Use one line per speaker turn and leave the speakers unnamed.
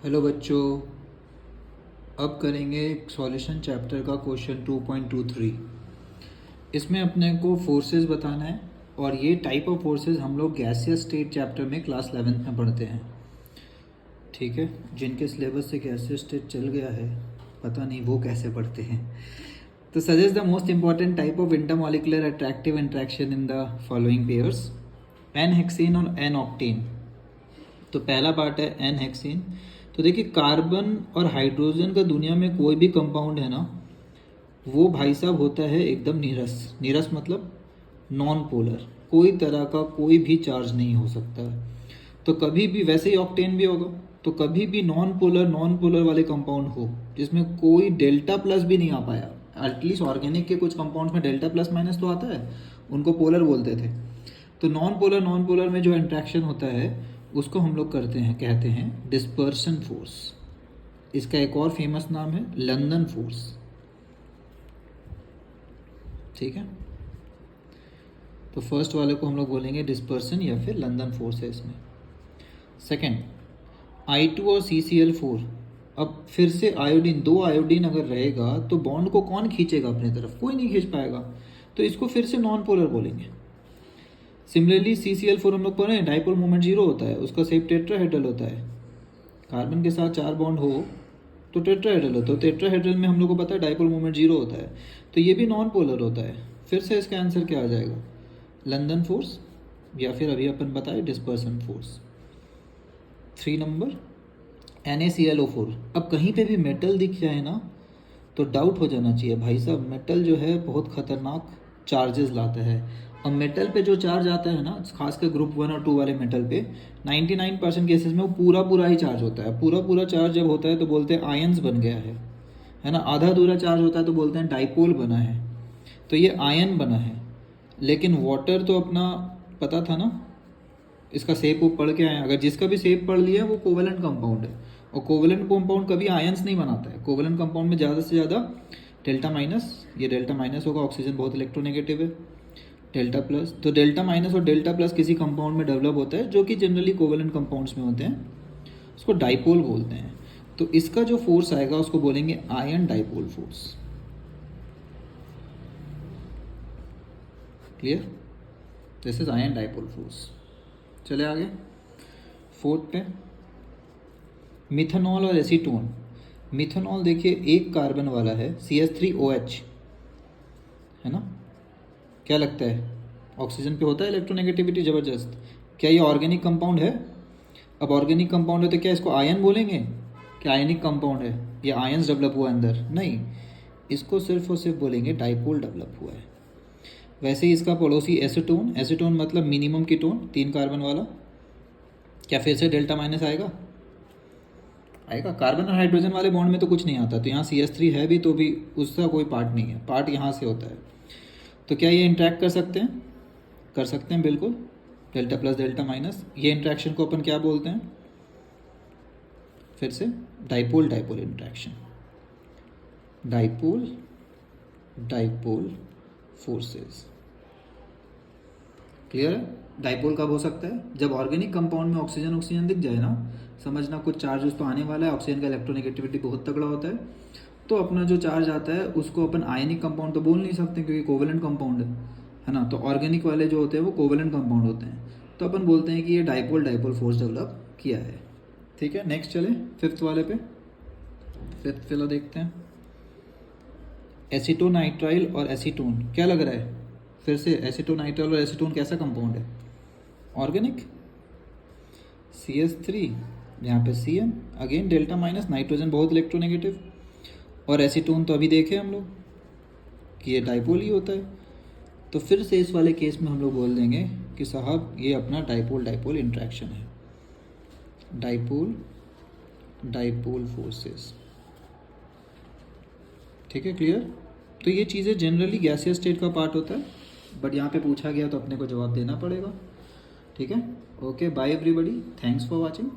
Hello बच्चों, अब करेंगे सॉल्यूशन चैप्टर का क्वेश्चन 2.23। इसमें अपने को फोर्सेस बताना है और ये टाइप ऑफ फोर्सेस हम लोग गैसियस स्टेट चैप्टर में क्लास 11th में पढ़ते हैं। ठीक है, जिनके सिलेबस से गैसियस स्टेट चल गया है पता नहीं वो कैसे पढ़ते हैं। तो suggest the most important type of intermolecular attractive interaction in the following pairs, N hexane और एन ऑक्टेन। तो पहला पार्ट है एन हेक्सेन। तो देखिए, कार्बन और हाइड्रोजन का दुनिया में कोई भी कंपाउंड है ना, वो भाई साहब होता है एकदम नीरस। नीरस मतलब नॉन पोलर, कोई तरह का कोई भी चार्ज नहीं हो सकता। तो कभी भी, वैसे ही ऑक्टेन भी होगा, तो कभी भी नॉन पोलर वाले कंपाउंड हो जिसमें कोई डेल्टा प्लस भी नहीं आ पाया। एटलीस्ट ऑर्गेनिक के कुछ कंपाउंड्स में डेल्टा प्लस माइनस तो आता है, उनको पोलर बोलते थे। तो नॉन पोलर में जो इंट्रैक्शन होता है उसको हम लोग कहते हैं डिस्पर्सन फोर्स। इसका एक और फेमस नाम है लंदन फोर्स। ठीक है, तो फर्स्ट वाले को हम लोग बोलेंगे डिस्पर्सन या फिर लंदन फोर्स है इसमें। सेकंड, I2 और CCl4। अब फिर से आयोडीन, दो आयोडीन अगर रहेगा तो बॉन्ड को कौन खींचेगा अपनी तरफ? कोई नहीं खींच पाएगा, तो इसको फिर से नॉन पोलर बोलेंगे। सिमिलरली CCl4 हम लोग पढ़े हैं, डाइपोल मोमेंट 0 होता है, उसका शेप टेट्राहेड्रल होता है। कार्बन के साथ 4 बॉन्ड हो तो टेट्राहेड्रल होता है। टेट्राहेड्रल में हम लोग को पता है डाइपोल मोमेंट 0 होता है, तो ये भी नॉन पोलर होता है। फिर से इसका आंसर क्या आ जाएगा? लंदन फोर्स या फिर अभी अपन बताए डिस्पर्सन फोर्स। 3 number NaClO4। अब कहीं पे भी मेटल दिख जाए ना तो डाउट हो जाना चाहिए, भाई साहब मेटल जो है बहुत खतरनाक चार्जेस लाता है। अब मेटल पे जो चार्ज आता है ना, खासकर ग्रुप 1 और 2 वाले मेटल पे 99% केसेस में वो पूरा ही चार्ज होता है। पूरा चार्ज जब होता है तो बोलते हैं आयंस बन गया है ना। आधा अधूरा चार्ज होता है तो बोलते हैं डाइपोल बना है। तो ये आयन बना है। लेकिन वाटर तो अपना पता था ना, इसका शेप वो पढ़ के आए हैं। अगर जिसका भी शेप पढ़ लिया वो कोवेलेंट कंपाउंड है, और कोवेलेंट कंपाउंड कभी आयंस नहीं बनाता है। कोवेलेंट कंपाउंड में ज़्यादा से ज़्यादा डेल्टा माइनस, ये डेल्टा माइनस होगा, ऑक्सीजन बहुत इलेक्ट्रोनेगेटिव है। डेल्टा प्लस, तो डेल्टा माइनस और डेल्टा प्लस किसी कंपाउंड में डेवलप होता है जो कि जनरली कोवेलेंट कंपाउंड्स में होते हैं, उसको डाइपोल बोलते हैं। तो इसका जो फोर्स आएगा उसको बोलेंगे ion dipole force. Clear? This is ion dipole force. चले आगे, फोर्थ पे मिथेनॉल और एसीटोन। मिथेनॉल देखिए एक कार्बन वाला है, CH3OH, है ना। क्या लगता है, ऑक्सीजन पे होता है इलेक्ट्रोनेगेटिविटी ज़बरदस्त। क्या ये ऑर्गेनिक कंपाउंड है? अब ऑर्गेनिक कंपाउंड है तो क्या इसको आयन बोलेंगे? क्या आयनिक कंपाउंड है, ये आयंस डेवलप हुआ अंदर? नहीं, इसको सिर्फ और सिर्फ बोलेंगे डाइपोल डेवलप हुआ है। वैसे ही इसका पड़ोसी एसीटोन, एसीटोन मतलब मिनिमम कीटोन, 3 कार्बन वाला। क्या फिर से डेल्टा माइनस आएगा? आएगा। कार्बन और हाइड्रोजन वाले बॉन्ड में तो कुछ नहीं आता, तो यहाँ CH3 है भी तो भी उसका कोई पार्ट नहीं है, पार्ट यहाँ से होता है। तो क्या ये इंट्रैक्ट कर सकते हैं? कर सकते हैं बिल्कुल, डेल्टा प्लस डेल्टा माइनस। ये इंट्रैक्शन को अपन क्या बोलते हैं? फिर से dipole dipole interaction, dipole dipole forces. Clear है? डाइपोल कब हो सकता है? जब ऑर्गेनिक कंपाउंड में ऑक्सीजन दिख जाए ना, समझना कुछ चार्ज उस तो आने वाला है। ऑक्सीजन का इलेक्ट्रोनेगेटिविटी बहुत तगड़ा होता है, तो अपना जो चार्ज आता है उसको अपन आयनिक कंपाउंड तो बोल नहीं सकते क्योंकि कोवेलेंट कंपाउंड है ना। तो ऑर्गेनिक वाले जो होते हैं वो कोवेलेंट कंपाउंड होते हैं, तो अपन बोलते हैं कि ये डाइपोल डाइपोल फोर्स डेवलप किया है। ठीक है, नेक्स्ट चले फिफ्थ वाले पे। फिफ्थ फिलहाल देखते हैं एसीटोनाइट्राइल और एसीटोन। क्या लग रहा है? फिर से एसीटोनाइट्राइल और एसीटोन कैसा कंपाउंड है? ऑर्गेनिक। CH3, यहाँ पे CN, again delta minus, nitrogen बहुत इलेक्ट्रोनेगेटिव, और एसीटोन तो अभी देखे हम लोग कि ये डाइपोल ही होता है। तो फिर से इस वाले केस में हम लोग बोल देंगे कि साहब ये अपना डाइपोल डाइपोल इंट्रैक्शन है, डाइपोल डाइपोल फोर्सेस। ठीक है, क्लियर? तो ये चीज़ें जनरली गैसियस स्टेट का पार्ट होता है, बट यहाँ पे पूछा गया तो अपने को जवाब देना पड़ेगा। ठीक है, okay, bye everybody, thanks for watching.